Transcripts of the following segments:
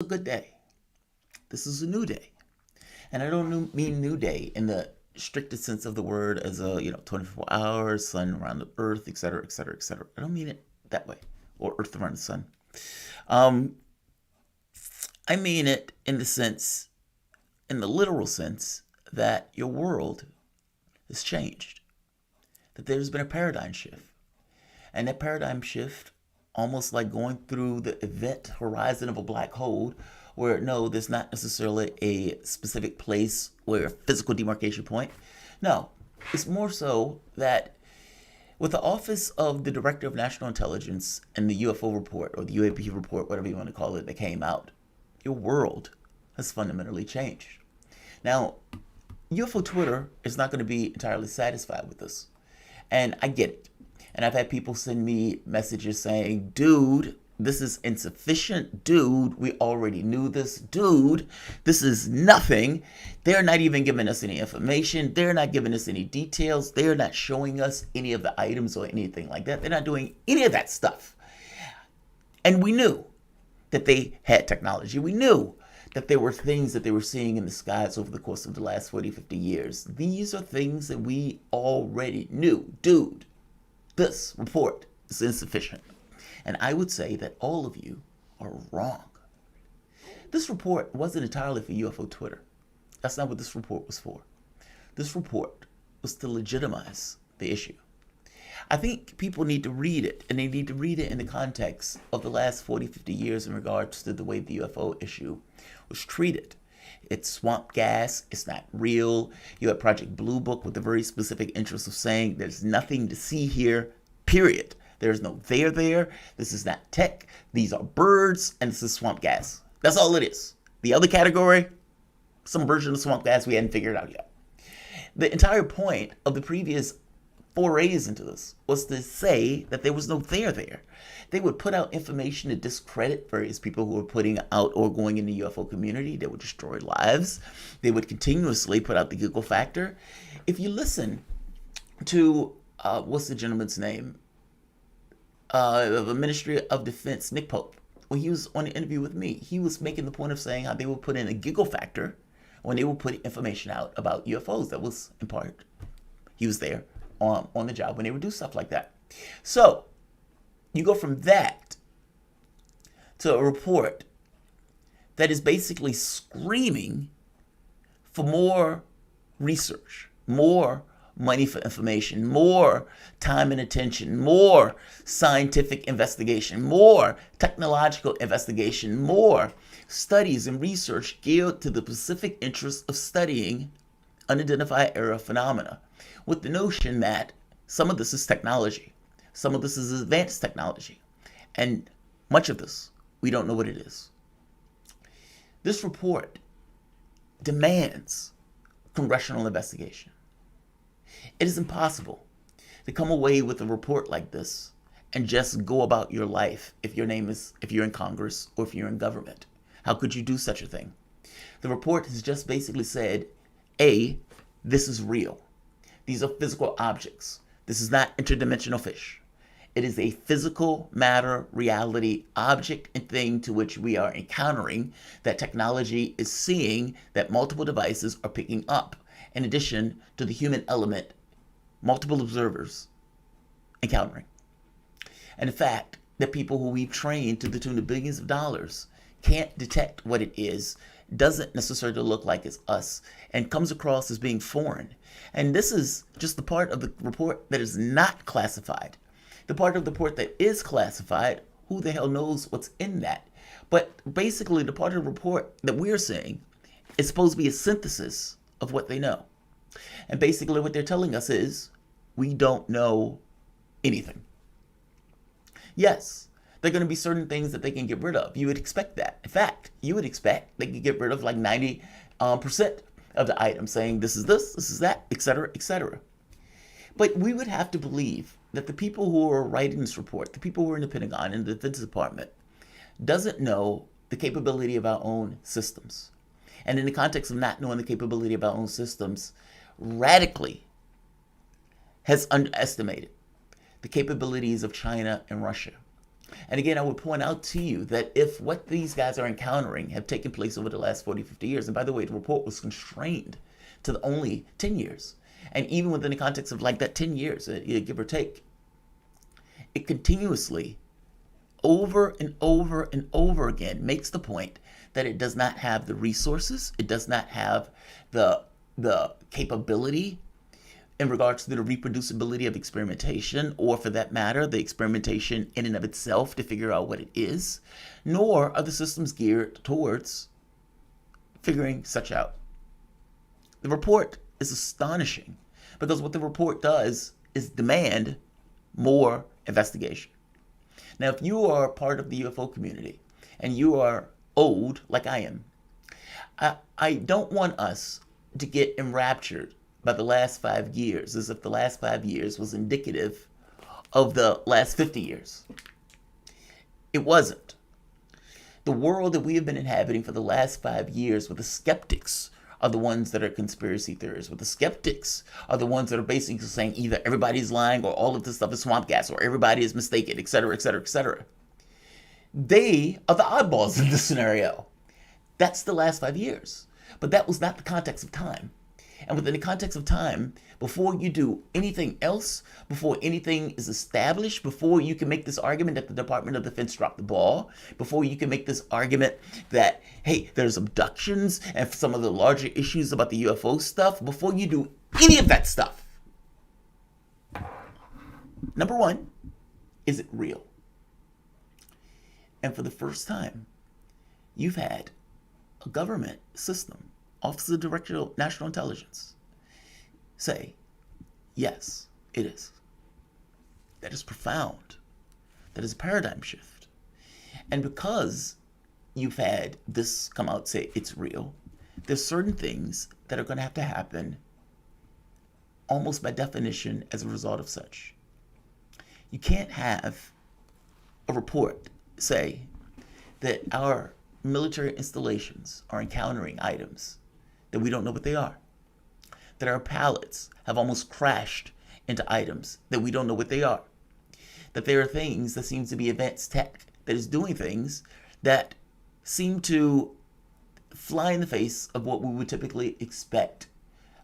a good day. This is a new day. And I don't mean new day in the strictest sense of the word as a, 24 hours, sun around the earth, etc., etc., etc. I don't mean it that way, or earth around the sun. Um, I mean it in the sense, in the literal sense, that your world has changed, that there's been a paradigm shift. And that paradigm shift, almost like going through the event horizon of a black hole, where no, there's not necessarily a specific place where a physical demarcation point. No, it's more so that with the Office of the Director of National Intelligence and the UFO report, or the UAP report, whatever you want to call it, that came out, your world has fundamentally changed. Now, UFO Twitter is not going to be entirely satisfied with this. And I get it. And I've had people send me messages saying, dude, this is insufficient. Dude, we already knew this. Dude, this is nothing. They're not even giving us any information. They're not giving us any details. They're not showing us any of the items or anything like that. They're not doing any of that stuff. And we knew that they had technology. We knew that there were things that they were seeing in the skies over the course of the last 40, 50 years. These are things that we already knew. Dude, this report is insufficient. And I would say that all of you are wrong. This report wasn't entirely for UFO Twitter. That's not what this report was for. This report was to legitimize the issue. I think people need to read it, and they need to read it in the context of the last 40, 50 years in regards to the way the UFO issue was treated. It's swamp gas. It's not real. You have Project Blue Book with the very specific interest of saying there's nothing to see here, period. There's no there. This is not tech. These are birds, and this is swamp gas. That's all it is. The other category, some version of swamp gas we hadn't figured out yet. The entire point of the previous forays into this was to say that there was no there. They would put out information to discredit various people who were putting out or going in the UFO community. They would destroy lives. They would continuously put out the giggle factor. If you listen to, what's the gentleman's name? The Ministry of Defense, Nick Pope, when he was on an interview with me, he was making the point of saying how they would put in a giggle factor when they would put information out about UFOs. That was in part, he was there on the job when they would do stuff like that. So you go from that to a report that is basically screaming for more research, more money for information, more time and attention, more scientific investigation, more technological investigation, more studies and research geared to the specific interest of studying unidentified aerial phenomena, with the notion that some of this is technology, some of this is advanced technology, and much of this, we don't know what it is. This report demands congressional investigation. It is impossible to come away with a report like this and just go about your life if you're in Congress or if you're in government. How could you do such a thing? The report has just basically said, A, this is real. These are physical objects. This is not interdimensional fish. It is a physical matter, reality, object, and thing to which we are encountering that technology is seeing that multiple devices are picking up. In addition to the human element, multiple observers encountering. And the fact that people who we've trained to the tune of billions of dollars can't detect what it is, doesn't necessarily look like it's us, and comes across as being foreign. And this is just the part of the report that is not classified. The part of the report that is classified, who the hell knows what's in that? But basically, the part of the report that we're seeing is supposed to be a synthesis of what they know. And basically what they're telling us is, we don't know anything. Yes, there are going to be certain things that they can get rid of. You would expect that. In fact, you would expect they could get rid of like 90% of the items, saying this is that, etc., etc. But we would have to believe that the people who are writing this report, the people who are in the Pentagon and the Defense Department, doesn't know the capability of our own systems. And in the context of not knowing the capability of our own systems, radically has underestimated the capabilities of China and Russia. And again, I would point out to you that if what these guys are encountering have taken place over the last 40, 50 years, and by the way, the report was constrained to the only 10 years, and even within the context of like that 10 years, give or take, it continuously, over and over and over again, makes the point that it does not have the resources, it does not have the capability in regards to the reproducibility of experimentation, or for that matter, the experimentation in and of itself to figure out what it is, nor are the systems geared towards figuring such out. The report is astonishing because what the report does is demand more investigation. Now, if you are part of the UFO community and you are old like I am, I don't want us to get enraptured by the last 5 years as if the last 5 years was indicative of the last 50 years. It wasn't. The world that we have been inhabiting for the last 5 years, with the skeptics are the ones that are conspiracy theorists, with the skeptics are the ones that are basically saying either everybody's lying or all of this stuff is swamp gas or everybody is mistaken, etc., etc., etc. They are the oddballs in this scenario. That's the last 5 years. But that was not the context of time. And within the context of time, before you do anything else, before anything is established, before you can make this argument that the Department of Defense dropped the ball, before you can make this argument that, hey, there's abductions and some of the larger issues about the UFO stuff, before you do any of that stuff, number one, is it real? And for the first time, you've had a government system, Office of the Director of National Intelligence, say, yes, it is. That is profound. That is a paradigm shift. And because you've had this come out say it's real, there's certain things that are going to have to happen almost by definition as a result of such. You can't have a report say that our military installations are encountering items that we don't know what they are, that our pilots have almost crashed into items that we don't know what they are, that there are things that seem to be advanced tech that is doing things that seem to fly in the face of what we would typically expect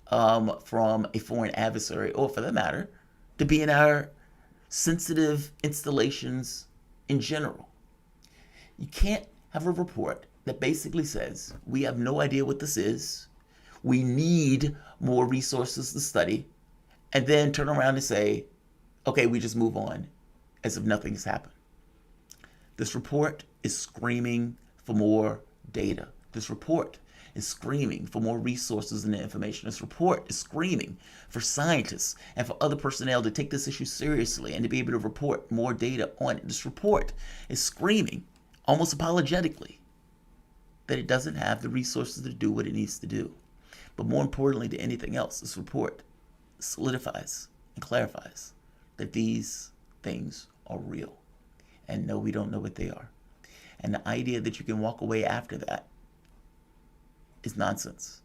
from a foreign adversary, or for that matter, to be in our sensitive installations in general. You can't have a report that basically says, we have no idea what this is, we need more resources to study, and then turn around and say, okay, we just move on as if nothing's happened. This report is screaming for more data. This report is screaming for more resources and information. This report is screaming for scientists and for other personnel to take this issue seriously and to be able to report more data on it. This report is screaming, almost apologetically, that it doesn't have the resources to do what it needs to do. But more importantly than anything else, this report solidifies and clarifies that these things are real. And no, we don't know what they are. And the idea that you can walk away after that is nonsense.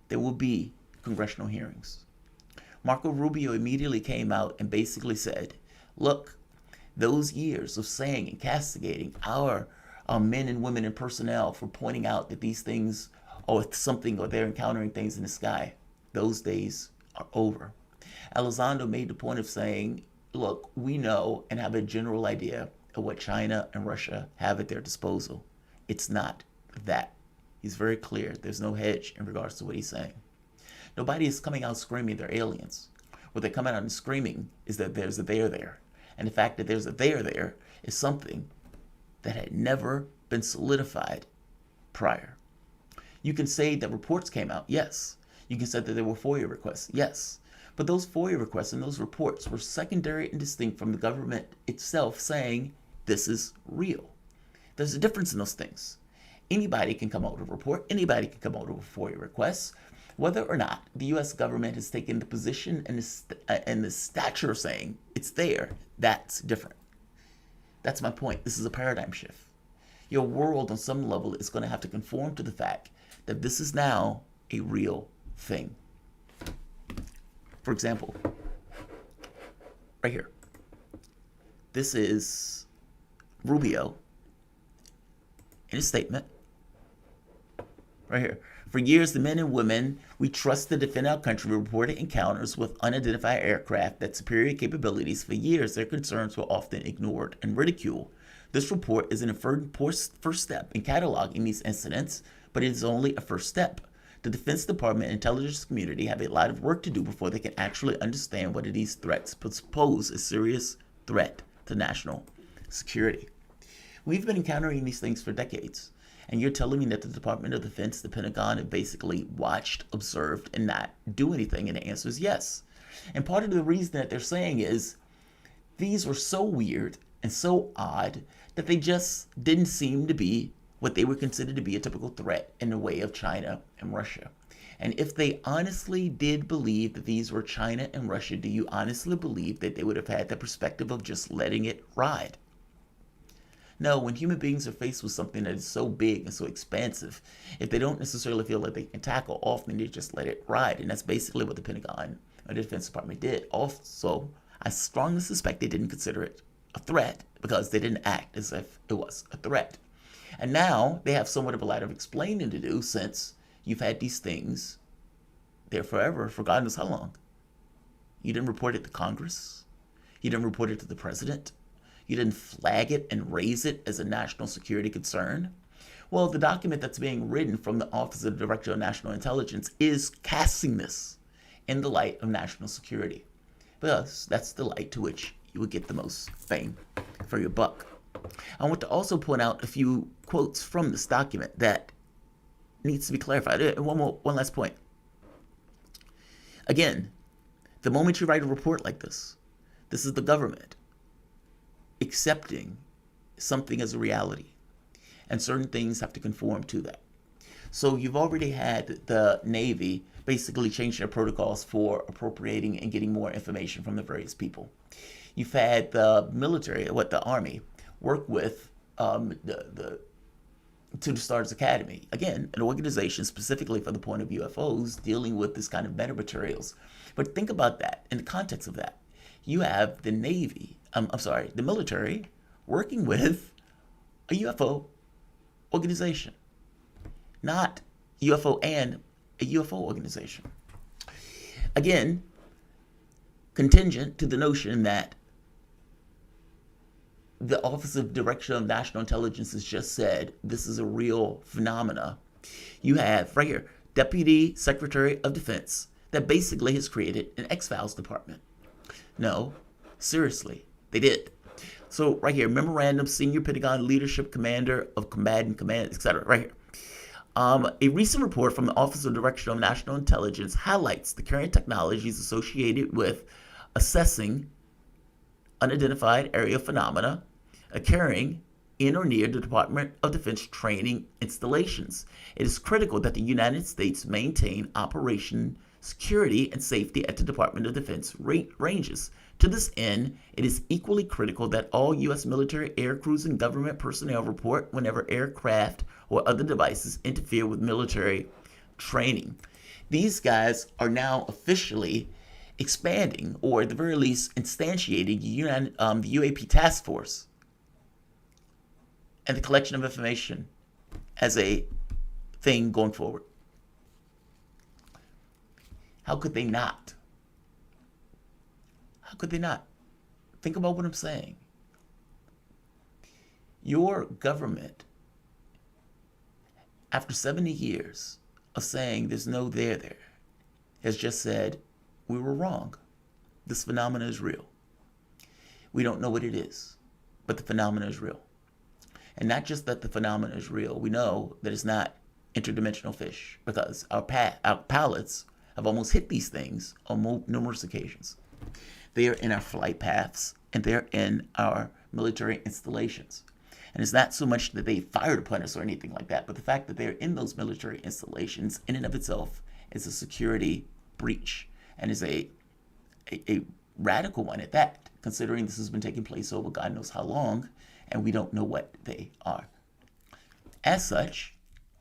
There will be congressional hearings. Marco Rubio immediately came out and basically said, look, those years of saying and castigating our men and women and personnel for pointing out that these things are something, or they're encountering things in the sky, those days are over. Elizondo made the point of saying, look, we know and have a general idea of what China and Russia have at their disposal. It's not that. He's very clear. There's no hedge in regards to what he's saying. Nobody is coming out screaming they're aliens. What they're coming out and screaming is that there's a there there. And the fact that there's a there is something that had never been solidified prior. You can say that reports came out, yes. You can say that there were FOIA requests, yes. But those FOIA requests and those reports were secondary and distinct from the government itself saying this is real. There's a difference in those things. Anybody can come out with a report. Anybody can come out with a FOIA request. Whether or not the U.S. government has taken the position and the stature of saying it's there, that's different. That's my point. This is a paradigm shift. Your world on some level is going to have to conform to the fact that this is now a real thing. For example, right here. This is Rubio, in his statement, right here. For years, the men and women we trust to defend our country reported encounters with unidentified aircraft that superior capabilities. For years, their concerns were often ignored and ridiculed. This report is an important first step in cataloging these incidents, but it is only a first step. The Defense Department and intelligence community have a lot of work to do before they can actually understand whether these threats pose a serious threat to national security. We've been encountering these things for decades. And you're telling me that the Department of Defense, the Pentagon, have basically watched, observed, and not do anything? And the answer is yes. And part of the reason that they're saying is these were so weird and so odd that they just didn't seem to be what they would consider to be a typical threat in the way of China and Russia. And if they honestly did believe that these were China and Russia, do you honestly believe that they would have had the perspective of just letting it ride? No, when human beings are faced with something that is so big and so expansive, if they don't necessarily feel like they can tackle, often they just let it ride. And that's basically what the Pentagon or the Defense Department did. Also, I strongly suspect they didn't consider it a threat because they didn't act as if it was a threat. And now they have somewhat of a lot of explaining to do since you've had these things there forever, for God knows how long. You didn't report it to Congress. You didn't report it to the president. You didn't flag it and raise it as a national security concern. Well, the document that's being written from the Office of the Director of National Intelligence is casting this in the light of national security, because that's the light to which you would get the most bang for your buck. I want to also point out a few quotes from this document that needs to be clarified. And one last point. Again, the moment you write a report like this is the government accepting something as a reality, and certain things have to conform to that. So you've already had the Navy basically change their protocols for appropriating and getting more information from the various people. You've had the military, the Army, work with the To the Stars Academy, again, an organization specifically for the point of UFOs dealing with this kind of metamaterials. But think about that in the context of that. You have the Navy, the military working with a UFO organization, not UFO and a UFO organization. Again, contingent to the notion that the Office of Director of National Intelligence has just said this is a real phenomena. You have right here, Deputy Secretary of Defense, that basically has created an X-Files department. No, seriously, they did. So right here, Memorandum, Senior Pentagon Leadership Commander of Combatant Command, etc. Right here. A recent report from the Office of Director of National Intelligence highlights the current technologies associated with assessing unidentified area phenomena occurring in or near the Department of Defense training installations. It is critical that the United States maintain operation security and safety at the Department of Defense ranges. To this end, it is equally critical that all U.S. military, air crews, and government personnel report whenever aircraft or other devices interfere with military training. These guys are now officially expanding, or at the very least instantiating, the UAP task force and the collection of information as a thing going forward. How could they not? How could they not? Think about what I'm saying. Your government, after 70 years of saying there's no there, has just said, we were wrong. This phenomena is real. We don't know what it is, but the phenomena is real. And not just that the phenomena is real, we know that it's not interdimensional fish, because our pilots have almost hit these things on numerous occasions. They are in our flight paths, and they're in our military installations. And it's not so much that they fired upon us or anything like that, but the fact that they're in those military installations in and of itself is a security breach, and is a radical one at that, considering this has been taking place over God knows how long, and we don't know what they are. As such,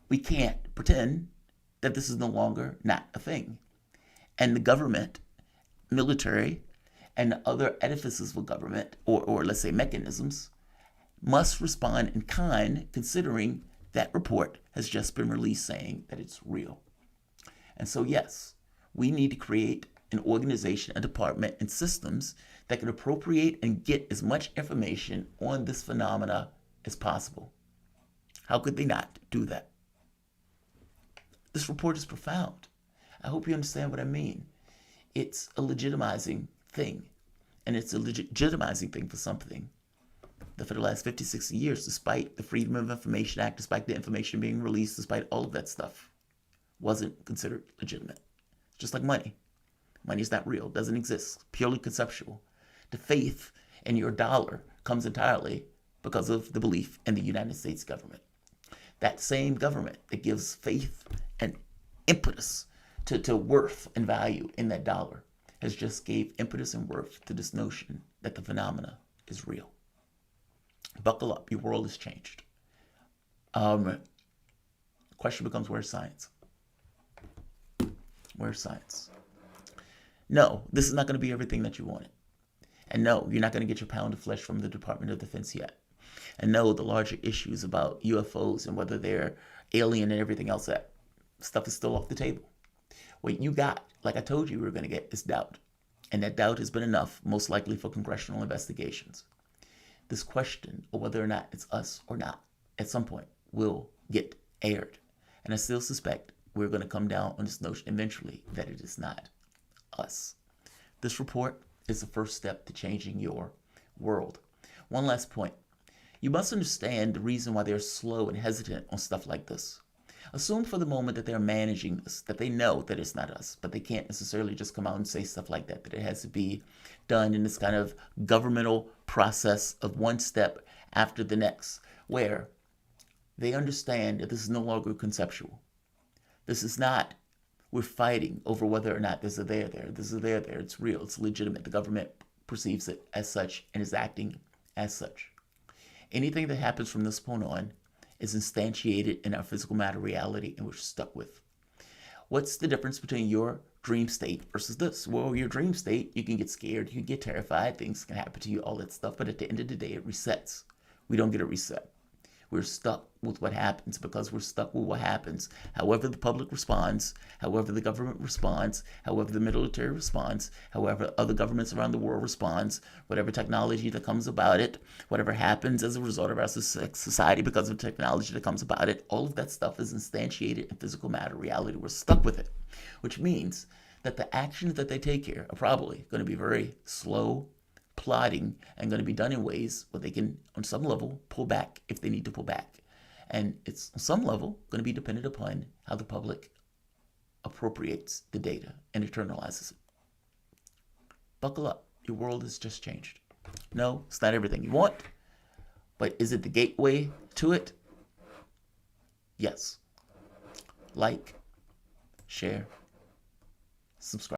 we can't pretend that this is no longer not a thing. And the government, military, and other edifices of government, or let's say mechanisms, must respond in kind, considering that report has just been released saying that it's real. And so, yes, we need to create an organization, a department, and systems that can appropriate and get as much information on this phenomena as possible. How could they not do that? This report is profound. I hope you understand what I mean. It's a legitimizing thing, and it's a legitimizing thing for something that for the last 50, 60 years, despite the Freedom of Information Act, despite the information being released, despite all of that stuff, wasn't considered legitimate. It's just like money. Money is not real, doesn't exist, purely conceptual. The faith in your dollar comes entirely because of the belief in the United States government. That same government that gives faith and impetus to worth and value in that dollar has just gave impetus and worth to this notion that the phenomena is real. Buckle up, your world has changed. Question becomes, where's science? Where's science? No, this is not going to be everything that you wanted. And no, you're not going to get your pound of flesh from the Department of Defense yet. And no, the larger issues about UFOs and whether they're alien and everything else, that stuff is still off the table. What you got, like I told you we were going to get, is doubt. And that doubt has been enough, most likely for congressional investigations. This question of whether or not it's us or not, at some point, will get aired. And I still suspect we're going to come down on this notion eventually that it is not us. This report is the first step to changing your world. One last point. You must understand the reason why they're slow and hesitant on stuff like this. Assume for the moment that they're managing this, that they know that it's not us, but they can't necessarily just come out and say stuff like that, that it has to be done in this kind of governmental process of one step after the next, where they understand that this is no longer conceptual. This is not, we're fighting over whether or not there's a there there. This is a there there. It's real. It's legitimate. The government perceives it as such and is acting as such. Anything that happens from this point on is instantiated in our physical matter reality, and we're stuck with. What's the difference between your dream state versus this? Well, your dream state, you can get scared, you can get terrified, things can happen to you, all that stuff, but at the end of the day, it resets. We don't get a reset. We're stuck with what happens because we're stuck with what happens. However the public responds, however the government responds, however the military responds, however other governments around the world responds, whatever technology that comes about it, whatever happens as a result of our society because of technology that comes about it, all of that stuff is instantiated in physical matter reality. We're stuck with it, which means that the actions that they take here are probably going to be very slow, plotting, and going to be done in ways where they can, on some level, pull back if they need to pull back. And it's, on some level, going to be dependent upon how the public appropriates the data and internalizes it. Buckle up. Your world has just changed. No, it's not everything you want, but is it the gateway to it? Yes. Like, share, subscribe.